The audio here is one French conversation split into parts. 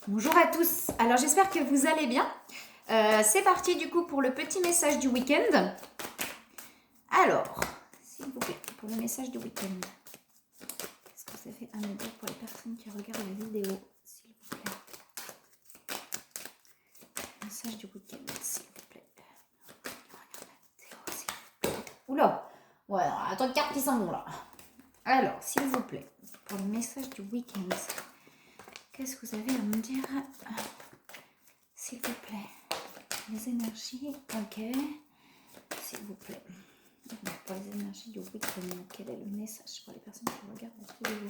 Bonjour à tous, alors j'espère que vous allez bien. C'est parti du coup pour le petit message du week-end. Alors, s'il vous plaît, pour le message du week-end, qu'est-ce que ça fait à me dire pour les personnes qui regardent la vidéo, s'il vous plaît. Message du week-end, s'il vous plaît. Oula, ouais, attends de cartes qui s'en vont là. Alors, s'il vous plaît, pour le message du week-end, qu'est-ce que vous avez à me dire, s'il vous plaît? Les énergies, ok. S'il vous plaît. Pour les énergies du week-end, quel est le message pour les personnes qui regardent la vidéo?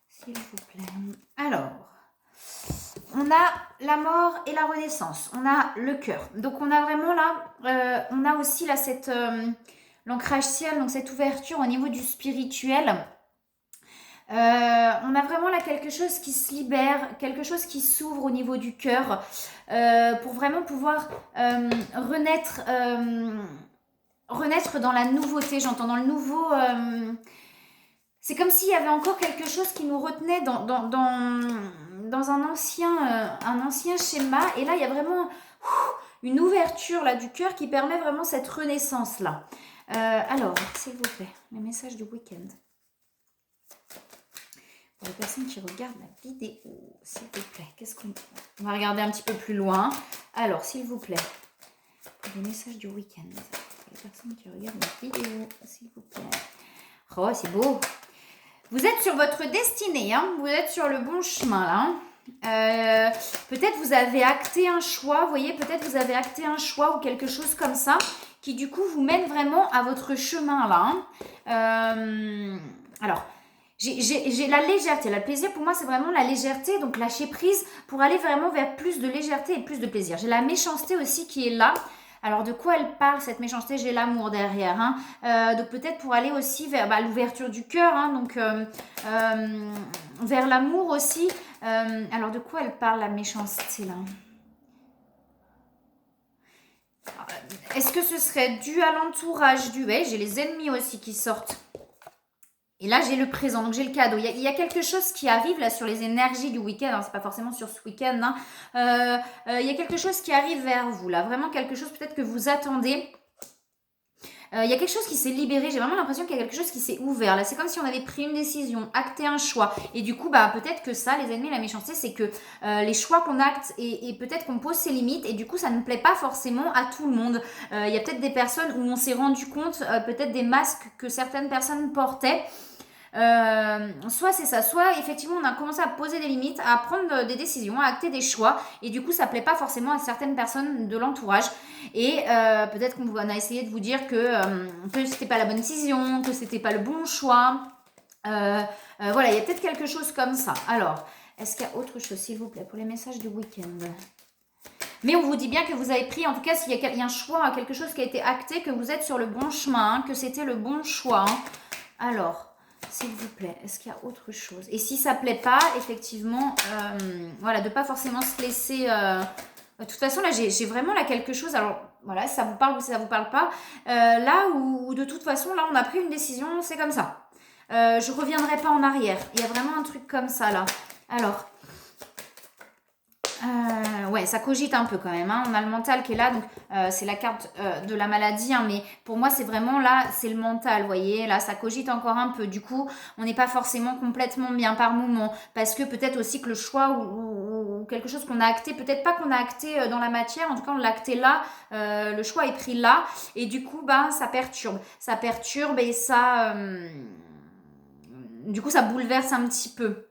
S'il vous plaît. Alors, on a la mort et la renaissance. On a le cœur. Donc, on a vraiment là, on a aussi là cette l'ancrage ciel, donc cette ouverture au niveau du spirituel. On a vraiment là quelque chose qui se libère, quelque chose qui s'ouvre au niveau du cœur pour vraiment pouvoir renaître dans la nouveauté. J'entends dans le nouveau. C'est comme s'il y avait encore quelque chose qui nous retenait dans un ancien schéma. Et là, il y a vraiment une ouverture là du cœur qui permet vraiment cette renaissance là. Alors, s'il vous plaît, les messages du week-end. Pour les personnes qui regardent la vidéo, s'il vous plaît, on va regarder un petit peu plus loin. Alors, s'il vous plaît, pour les messages du week-end, pour les personnes qui regardent la vidéo, s'il vous plaît. Oh, c'est beau. Vous êtes sur votre destinée, hein. Vous êtes sur le bon chemin là. Peut-être vous avez acté un choix, vous voyez, peut-être vous avez acté un choix ou quelque chose comme ça qui du coup vous mène vraiment à votre chemin là. Alors, j'ai la légèreté. Le plaisir pour moi, c'est vraiment la légèreté. Donc, lâcher prise pour aller vraiment vers plus de légèreté et plus de plaisir. J'ai la méchanceté aussi qui est là. Alors, de quoi elle parle, cette méchanceté? J'ai l'amour derrière. Donc, peut-être pour aller aussi vers l'ouverture du cœur. Donc, vers l'amour aussi. Alors, de quoi elle parle, la méchanceté, là? Est-ce que ce serait dû à l'entourage du... Ouais, j'ai les ennemis aussi qui sortent. Et là, j'ai le présent, donc j'ai le cadeau. Il y a quelque chose qui arrive là sur les énergies du week-end. Alors, c'est pas forcément sur ce week-end. Il y a quelque chose qui arrive vers vous là. Vraiment quelque chose peut-être que vous attendez. Il y a quelque chose qui s'est libéré. J'ai vraiment l'impression qu'il y a quelque chose qui s'est ouvert. Là, c'est comme si on avait pris une décision, acté un choix. Et du coup, peut-être que ça, les ennemis, la méchanceté, c'est que les choix qu'on acte et peut-être qu'on pose ses limites. Et du coup, ça ne plaît pas forcément à tout le monde. Il y a peut-être des personnes où on s'est rendu compte, peut-être des masques que certaines personnes portaient. Soit c'est ça, soit effectivement on a commencé à poser des limites, à prendre des décisions, à acter des choix, et du coup ça plaît pas forcément à certaines personnes de l'entourage. Et peut-être qu'on a essayé de vous dire que c'était pas la bonne décision, que c'était pas le bon choix. Voilà, il y a peut-être quelque chose comme ça. Alors, est-ce qu'il y a autre chose, s'il vous plaît, pour les messages du week-end? Mais on vous dit bien que vous avez pris, en tout cas, s'il y a un choix, quelque chose qui a été acté, que vous êtes sur le bon chemin, que c'était le bon choix. Alors, s'il vous plaît, est-ce qu'il y a autre chose? Et si ça ne plaît pas, effectivement, voilà, de ne pas forcément se laisser... de toute façon, là, j'ai vraiment là quelque chose. Alors, voilà, ça vous parle ou ça ne vous parle pas. Là où, de toute façon, là, on a pris une décision, c'est comme ça. Je ne reviendrai pas en arrière. Il y a vraiment un truc comme ça, là. Alors... ouais, ça cogite un peu quand même. On a le mental qui est là, donc c'est la carte de la maladie, mais pour moi c'est vraiment là, c'est le mental, vous voyez, là ça cogite encore un peu. Du coup, on n'est pas forcément complètement bien par moment, parce que peut-être aussi que le choix ou quelque chose qu'on a acté, peut-être pas qu'on a acté dans la matière, en tout cas on l'a acté là, le choix est pris là, et du coup, ça perturbe et ça, du coup ça bouleverse un petit peu.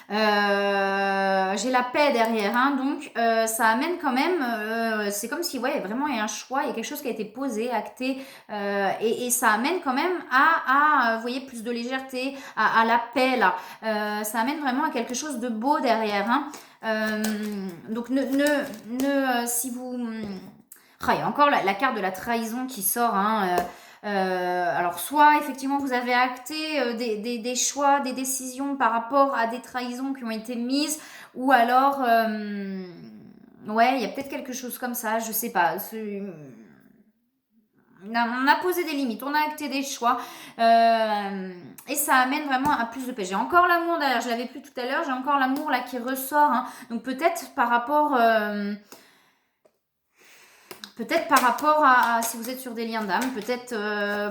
J'ai la paix derrière, donc ça amène quand même, c'est comme si ouais, vraiment il y a un choix, il y a quelque chose qui a été posé, acté, et ça amène quand même vous voyez, plus de légèreté, à la paix là. Ça amène vraiment à quelque chose de beau derrière. Donc si vous... il y a encore la carte de la trahison qui sort. Alors, soit effectivement vous avez acté des choix, des décisions par rapport à des trahisons qui ont été mises, ou alors, ouais, il y a peut-être quelque chose comme ça, je sais pas. on a posé des limites, on a acté des choix et ça amène vraiment à plus de paix. J'ai encore l'amour derrière, je l'avais plus tout à l'heure, j'ai encore l'amour là qui ressort. Hein. Donc peut-être par rapport à si vous êtes sur des liens d'âme, peut-être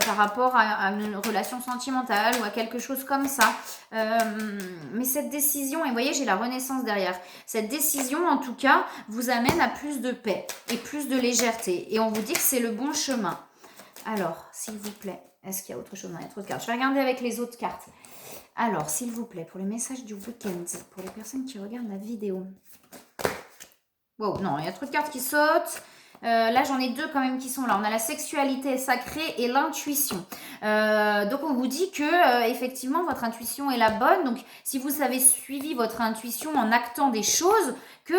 par rapport à une relation sentimentale ou à quelque chose comme ça. Mais cette décision, et vous voyez, j'ai la renaissance derrière. Cette décision, en tout cas, vous amène à plus de paix et plus de légèreté. Et on vous dit que c'est le bon chemin. Alors, s'il vous plaît, est-ce qu'il y a autre chose? Non, il y a trop de cartes. Je vais regarder avec les autres cartes. Alors, s'il vous plaît, pour les messages du week-end, pour les personnes qui regardent la vidéo. Wow, non, il y a trop de cartes qui sautent. Là, j'en ai deux quand même qui sont là. On a la sexualité sacrée et l'intuition. Donc, on vous dit que effectivement, votre intuition est la bonne. Donc, si vous avez suivi votre intuition en actant des choses, que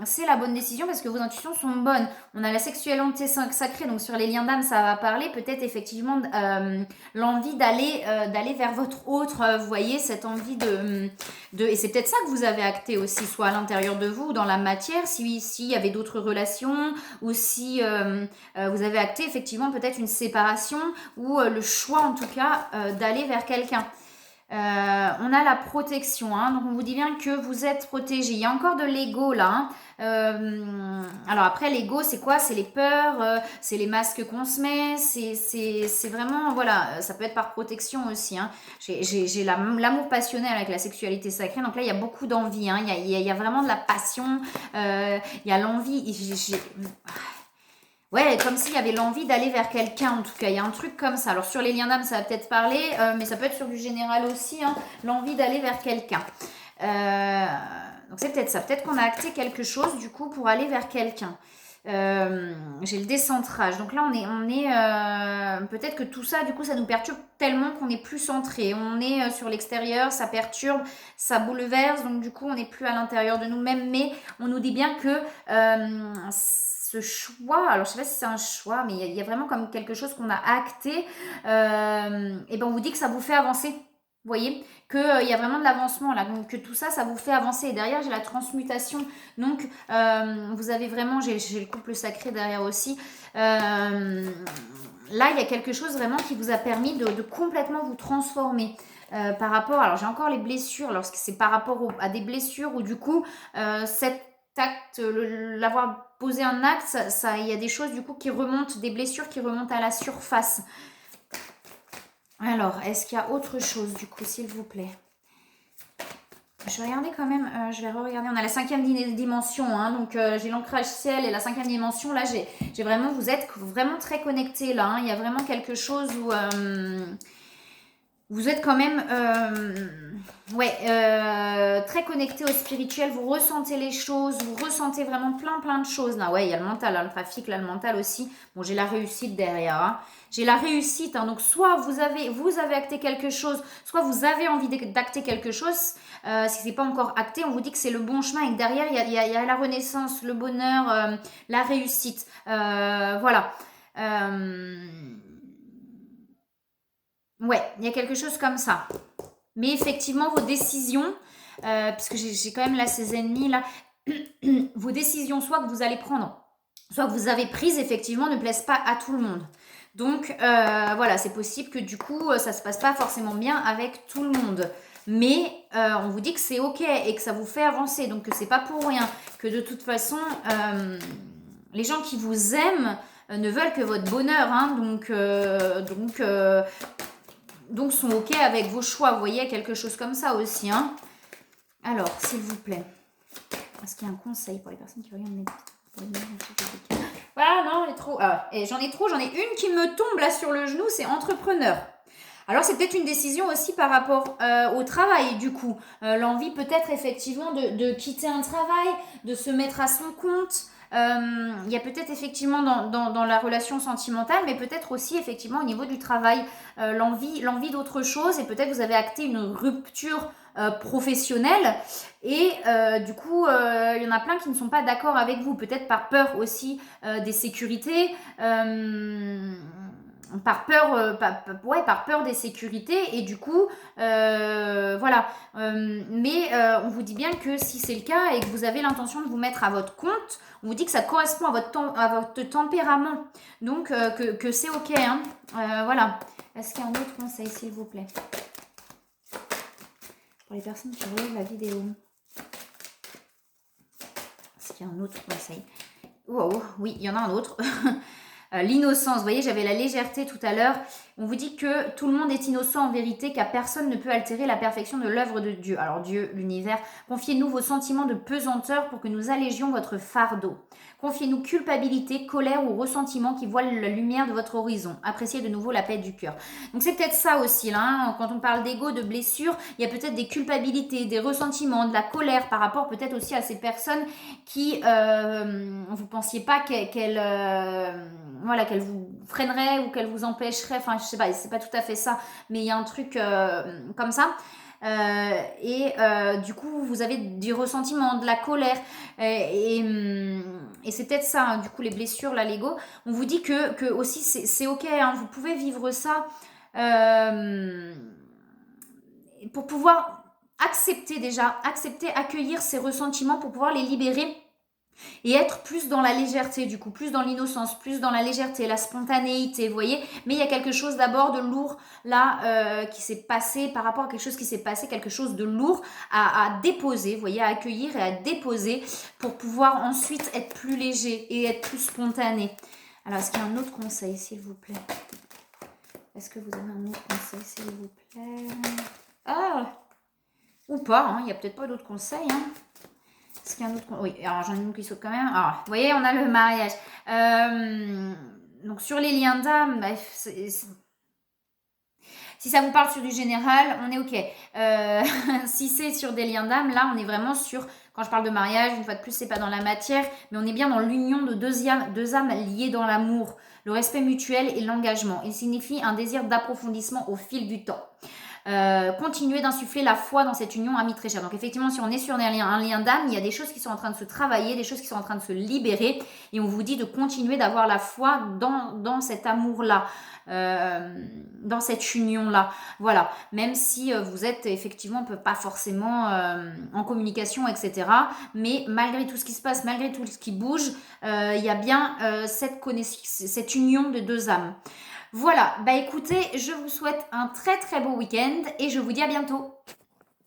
c'est la bonne décision parce que vos intuitions sont bonnes. On a la sexualité sacrée, donc sur les liens d'âme, ça va parler. Peut-être effectivement l'envie d'aller vers votre autre. Vous voyez, cette envie et c'est peut-être ça que vous avez acté aussi, soit à l'intérieur de vous ou dans la matière, s'il y avait d'autres relations, ou si vous avez acté effectivement peut-être une séparation, ou le choix en tout cas d'aller vers quelqu'un. On a la protection, hein, donc on vous dit bien que vous êtes protégé. Il y a encore de l'ego là. Alors après, l'ego, c'est quoi? C'est les peurs, c'est les masques qu'on se met, c'est vraiment, voilà, ça peut être par protection aussi. Hein. J'ai l'amour passionnel avec la sexualité sacrée, donc là, il y a beaucoup d'envie, hein. Il y a vraiment de la passion, il y a l'envie. Ouais, comme s'il y avait l'envie d'aller vers quelqu'un, en tout cas. Il y a un truc comme ça. Alors, sur les liens d'âme, ça va peut-être parler, mais ça peut être sur du général aussi, hein, l'envie d'aller vers quelqu'un. Donc, c'est peut-être ça. Peut-être qu'on a acté quelque chose, du coup, pour aller vers quelqu'un. J'ai le décentrage. Donc là, on est peut-être que tout ça, du coup, ça nous perturbe tellement qu'on n'est plus centré. On est sur l'extérieur, ça perturbe, ça bouleverse. Donc, du coup, on n'est plus à l'intérieur de nous-mêmes. Mais on nous dit bien que ce choix, alors je sais pas si c'est un choix, mais il y a vraiment comme quelque chose qu'on a acté, et ben on vous dit que ça vous fait avancer. Vous voyez qu'il y a vraiment de l'avancement là, donc que tout ça, ça vous fait avancer. Et derrière, j'ai la transmutation. Donc, vous avez vraiment, j'ai le couple sacré derrière aussi. Là, il y a quelque chose vraiment qui vous a permis de complètement vous transformer. Par rapport, alors j'ai encore les blessures, lorsque c'est par rapport à des blessures où du coup, cet acte, l'avoir posé un acte, il y a des choses du coup qui remontent, des blessures qui remontent à la surface. Alors, est-ce qu'il y a autre chose du coup, s'il vous plaît? Je vais regarder quand même, je vais re-regarder. On a la 5e dimension, hein, donc j'ai l'ancrage ciel et la 5e dimension. Là, j'ai vraiment, vous êtes vraiment très connectés là. Hein, il y a vraiment quelque chose où vous êtes quand même très connecté au spirituel, vous ressentez les choses, vous ressentez vraiment plein de choses là. Ouais, il y a le mental, hein, le trafic, là, le mental aussi. Bon, j'ai la réussite derrière. Hein. J'ai la réussite, hein, donc soit vous avez acté quelque chose, soit vous avez envie d'acter quelque chose. Si c'est pas encore acté, on vous dit que c'est le bon chemin et que derrière, il y a la renaissance, le bonheur, la réussite. Voilà. Ouais, il y a quelque chose comme ça. Mais effectivement, vos décisions, puisque j'ai quand même là ces ennemis là, vos décisions, soit que vous allez prendre, soit que vous avez prises, effectivement, ne plaisent pas à tout le monde. Donc voilà, c'est possible que du coup, ça se passe pas forcément bien avec tout le monde. Mais on vous dit que c'est ok et que ça vous fait avancer, donc que c'est pas pour rien, que de toute façon, les gens qui vous aiment ne veulent que votre bonheur, hein, donc sont ok avec vos choix. Vous voyez, quelque chose comme ça aussi. Hein. Alors, s'il vous plaît, est-ce qu'il y a un conseil pour les personnes qui regardent mes vidéos? Voilà, non, elle est trop. Ah, et j'en ai une qui me tombe là sur le genou, c'est entrepreneur. Alors, c'est peut-être une décision aussi par rapport au travail, du coup. L'envie peut-être effectivement de quitter un travail, de se mettre à son compte. Il y a peut-être effectivement dans la relation sentimentale, mais peut-être aussi effectivement au niveau du travail, l'envie d'autre chose, et peut-être vous avez acté une rupture professionnelle, et du coup il y en a plein qui ne sont pas d'accord avec vous, peut-être par peur aussi des sécurités. par peur, par peur des sécurités, et du coup, voilà. Mais on vous dit bien que si c'est le cas et que vous avez l'intention de vous mettre à votre compte, on vous dit que ça correspond à votre tempérament, donc que c'est ok, hein. Voilà. Est-ce qu'il y a un autre conseil, s'il vous plaît, pour les personnes qui regardent la vidéo? Est-ce qu'il y a un autre conseil? Wow, oui, il y en a un autre. L'innocence, vous voyez, j'avais la légèreté tout à l'heure. On vous dit que tout le monde est innocent en vérité, car personne ne peut altérer la perfection de l'œuvre de Dieu. Alors Dieu, l'univers, confiez-nous vos sentiments de pesanteur pour que nous allégions votre fardeau. Confiez-nous culpabilité, colère ou ressentiment qui voilent la lumière de votre horizon. Appréciez de nouveau la paix du cœur. Donc c'est peut-être ça aussi, là, hein. Quand on parle d'ego, de blessure, il y a peut-être des culpabilités, des ressentiments, de la colère par rapport peut-être aussi à ces personnes qui, vous pensiez pas qu'elles voilà, qu'elle vous freinerait ou qu'elle vous empêcherait, enfin je sais pas, c'est pas tout à fait ça, mais il y a un truc comme ça. Du coup vous avez du ressentiment, de la colère, et c'est peut-être ça, hein, du coup les blessures là, l'ego. On vous dit que aussi c'est ok, hein, vous pouvez vivre ça pour pouvoir accepter, accueillir ces ressentiments pour pouvoir les libérer et être plus dans la légèreté, du coup, plus dans l'innocence, plus dans la légèreté, la spontanéité, vous voyez. Mais il y a quelque chose d'abord de lourd là qui s'est passé, par rapport à quelque chose qui s'est passé, quelque chose de lourd à déposer, vous voyez, à accueillir et à déposer pour pouvoir ensuite être plus léger et être plus spontané. Alors, est-ce qu'il y a un autre conseil, s'il vous plaît? Est-ce que vous avez un autre conseil, s'il vous plaît? Ah! Ou pas, hein, il n'y a peut-être pas d'autres conseils, hein. Est-ce qu'il y a un autre... Oui, alors j'en ai une qui saute quand même. Alors, vous voyez, on a le mariage. Donc, sur les liens d'âme, bah, si ça vous parle sur du général, on est ok. Si c'est sur des liens d'âme, là, on est vraiment sur... Quand je parle de mariage, une fois de plus, c'est pas dans la matière, mais on est bien dans l'union de deux âmes liées dans l'amour, le respect mutuel et l'engagement. Il signifie un désir d'approfondissement au fil du temps. Continuer d'insuffler la foi dans cette union amie très chère. Donc effectivement, si on est sur un lien d'âme, il y a des choses qui sont en train de se travailler, des choses qui sont en train de se libérer, et on vous dit de continuer d'avoir la foi dans cet amour-là, dans cette union-là. Voilà, même si vous êtes effectivement pas forcément en communication, etc. Mais malgré tout ce qui se passe, malgré tout ce qui bouge, il y a bien cette union de deux âmes. Voilà, bah écoutez, je vous souhaite un très très beau week-end et je vous dis à bientôt.